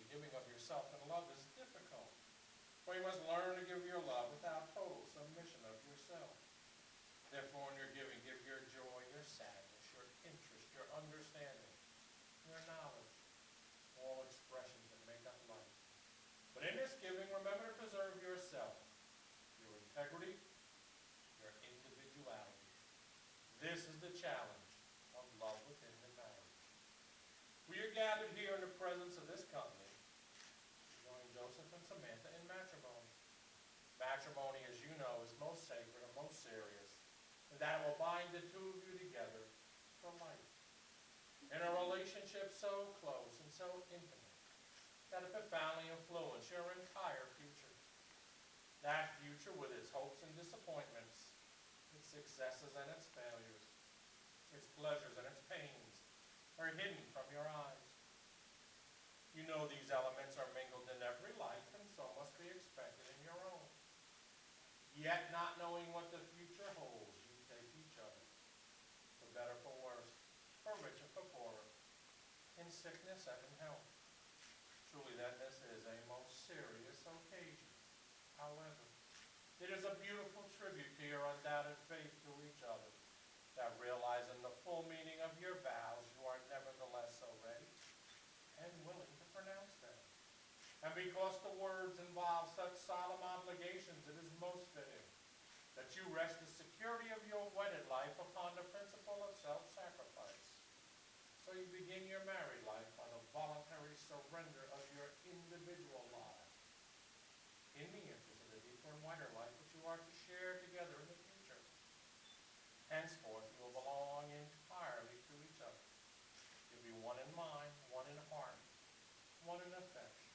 giving of yourself in love is difficult. For you must learn to give your love without total submission of yourself. Therefore, in your giving, give your joy, your sadness, your interest, your understanding, your knowledge, all expressions that make up life. But in this giving, remember to preserve yourself, your integrity, your individuality. This is the challenge of love within the marriage. We are gathered here in the presence of this company to join Joseph and Samantha in matrimony. Matrimony, as you know, is most sacred and most serious, and that it will bind the two of you together for life. In a relationship so close and so intimate that it profoundly influence your entire future. That future with its hopes and disappointments, its successes and its failures, its pleasures and its pains, are hidden from your eyes. You know these elements are mingled in every life and so must be expected in your own. Yet not knowing what the future holds, you take each other, for better, for worse, for richer, for poorer, in sickness and in health. Truly then this is a most serious occasion. However, it is a beautiful tribute to your undoubted faith to each other, that realizing the full meaning of your vows, you are nevertheless so ready and willing to pronounce them. And because the words involve such solemn obligations, it is most fitting that you rest the security of your wedded life upon the principle of self-sacrifice. So you begin your married life by the voluntary surrender of your individual lives in the interest of the deeper and wider life which you are to share together in the future. Henceforth, you will belong entirely to each other. You'll be one in mind, one in heart, one in affection.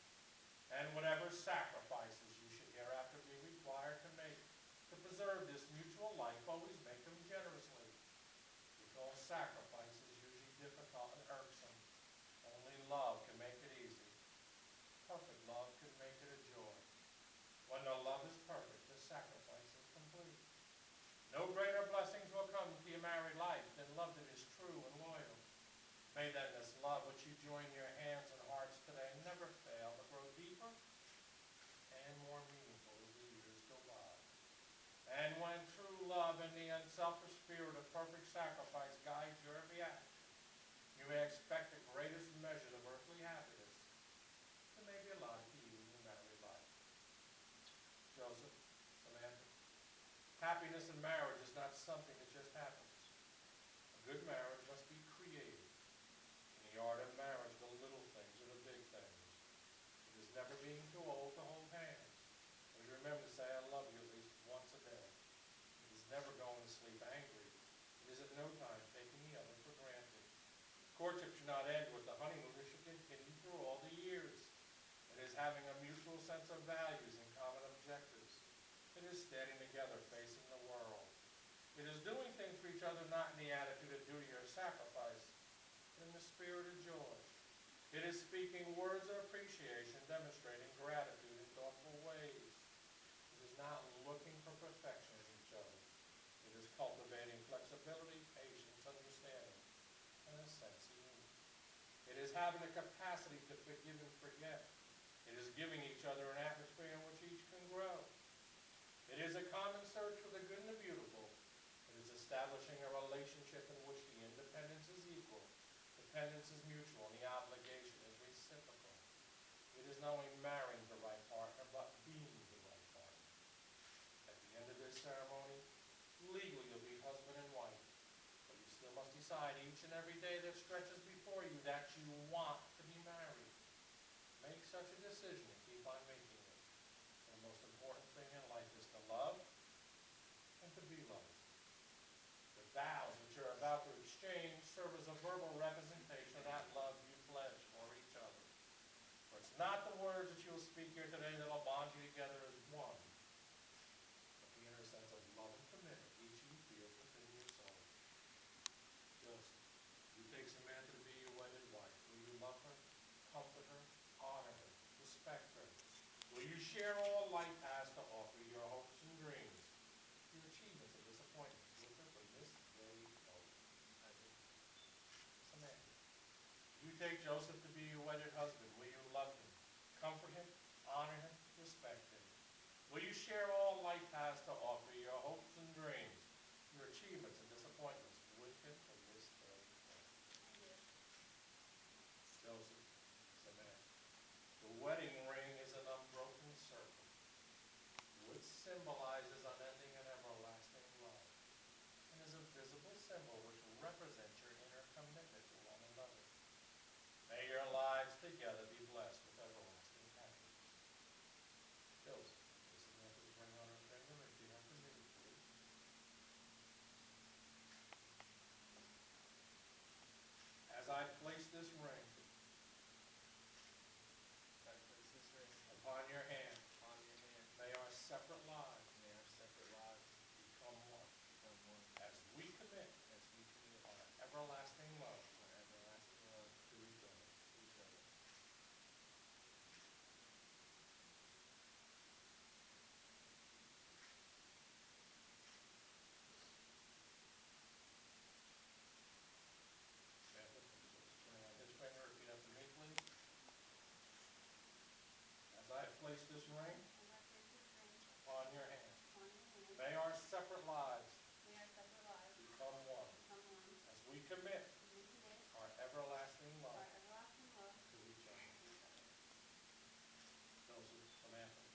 And whatever sacrifices you should hereafter be required to make to preserve this mutual life, always make them generously, because sacrifice is usually difficult and irksome. Only love can make it easy. Perfect love can make it a joy. When the love is perfect, the sacrifice is complete. No greater blessings will come to your married life than love that is true and loyal. May then this love which you join your hands and hearts today never fail, but grow deeper and more meaningful as the years go by. And when true love and the unselfish spirit of perfect sacrifice guides your every act, you may expect the greatest measure of earthly happiness that may be allotted to you in your married life. Joseph, Samantha, happiness in marriage is not something that just happens. A good marriage must be created. In the art of marriage, the little things are the big things. It is never being too old to hold hands. Always remember to say, I love you at least once a day. It is never going to sleep angry. It is at no time taking the other for granted. Courtship should not end with the honeymoon. It should continue through all the years. It is having a mutual sense of values and common objectives. It is standing together facing the world. It is doing things for each other not in the attitude of duty or sacrifice, but in the spirit of joy. It is speaking words of appreciation, demonstrating gratitude in thoughtful ways. It is not looking for perfection in each other. It is cultivating flexibility, patience, understanding, and a sense of humor. It is having the capacity to forgive and forget. It is giving each other an atmosphere in which each can grow. It is a common search for the good and the beautiful. It is establishing a relationship in which the independence is equal, dependence is mutual, and the obligation is reciprocal. It is not only marrying the right partner, but being the right partner. At the end of this ceremony, legally you'll be husband and wife, but you still must decide each and every day that stretches before you that you want to be married. Make such a decision and keep on making it. The most important thing in life is to love and to be loved. The vows which you're about to exchange serve as a verbal representation of that love you pledge for each other. For it's not the words that you'll speak here today that will bond you together as one, but the inner sense of love and commitment each of you feels within your soul. Joseph, you take Samantha to be your wedded wife. Will you love her, comfort her, honor her, respect her? Will you share all life has to offer, your hopes and dreams, your achievements and disappointments with her from this day forward? I do. Samantha, you take Joseph to be your wedded husband. Will you love him, you share all life has to offer, your hopes and dreams, your achievements and disappointments with him from this day forward. Joseph, Samantha, the wedding ring is an unbroken circle, which symbolizes unending and everlasting love, and is a visible symbol which represents your inner commitment to one another. May your lives together be blessed with everlasting happiness. Joseph, place Samantha's ring on her finger and repeat after me, please. As I place this ring upon your hand, may our separate lives become one. As we commit our everlasting love to each other. Samantha, place Joseph's ring on his finger. Repeat after me, please. As I have placed this ring upon your hand, may our separate lives become one. As we commit our everlasting love to each other. Joseph, Samantha,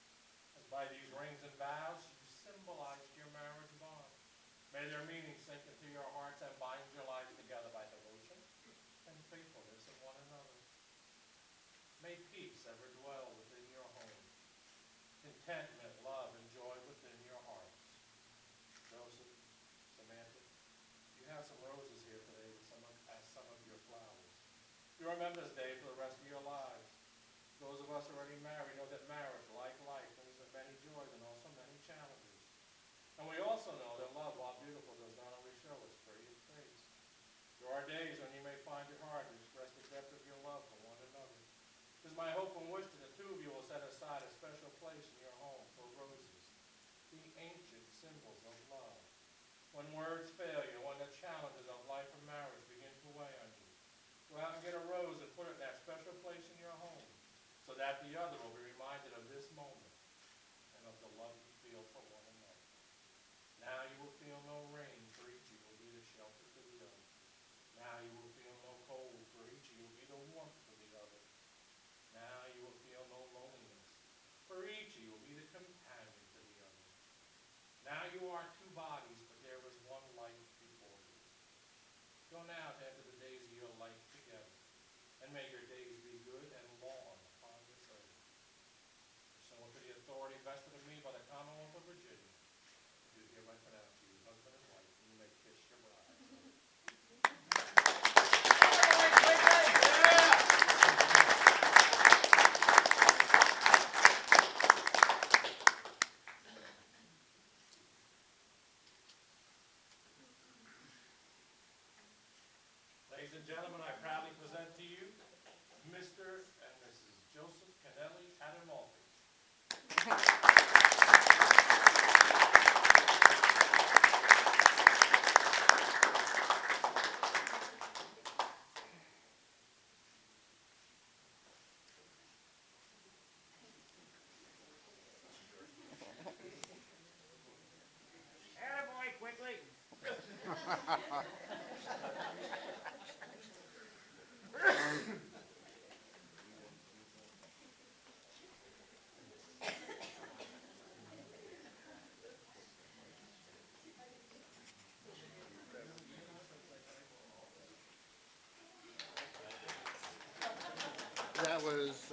as by these rings and vows you symbolized your marriage bond, may their meaning sink into your hearts and bind your lives together by devotion and faithfulness of one another. May peace ever dwell within your home, contentment, love, and joy within your hearts. Joseph, Samantha, you have some roses here today with as some of your flowers. You remember this day for the rest of your lives. Those of us already married know that marriage, like life, brings with many joys and also many challenges. And we also know that love, while beautiful, does not always show its prettiest face. There are days when you may find it hard to express the depth of your love for one another. It is my hope and wish that the two of you will set aside a special place in your home for roses, the ancient symbols of love. When words fail you, when the challenges of life and marriage begin to weigh on you, go out and get a rose and put it in that special place in your home, so that the other will be reminded of this moment and of the love you feel for one another. Now you will feel no rain, for each of you will be the shelter to the other. Now you will feel no cold, for each of you will be the warmth for the other. Now you will feel no loneliness, for each of you will be the companion to the other. Now you are two bodies, but there is one life before you. Go now to enter the days of your life together, and may your days be good and long upon this earth. Pursuant to the authority vested in me by the Commonwealth of Virginia, I do hereby pronounce you husband and wife, and you may kiss your bride. Ladies and gentlemen, I proudly present to you Mr. and Mrs. Joseph Kennelly Adinolfi. Attaboy, quickly! That was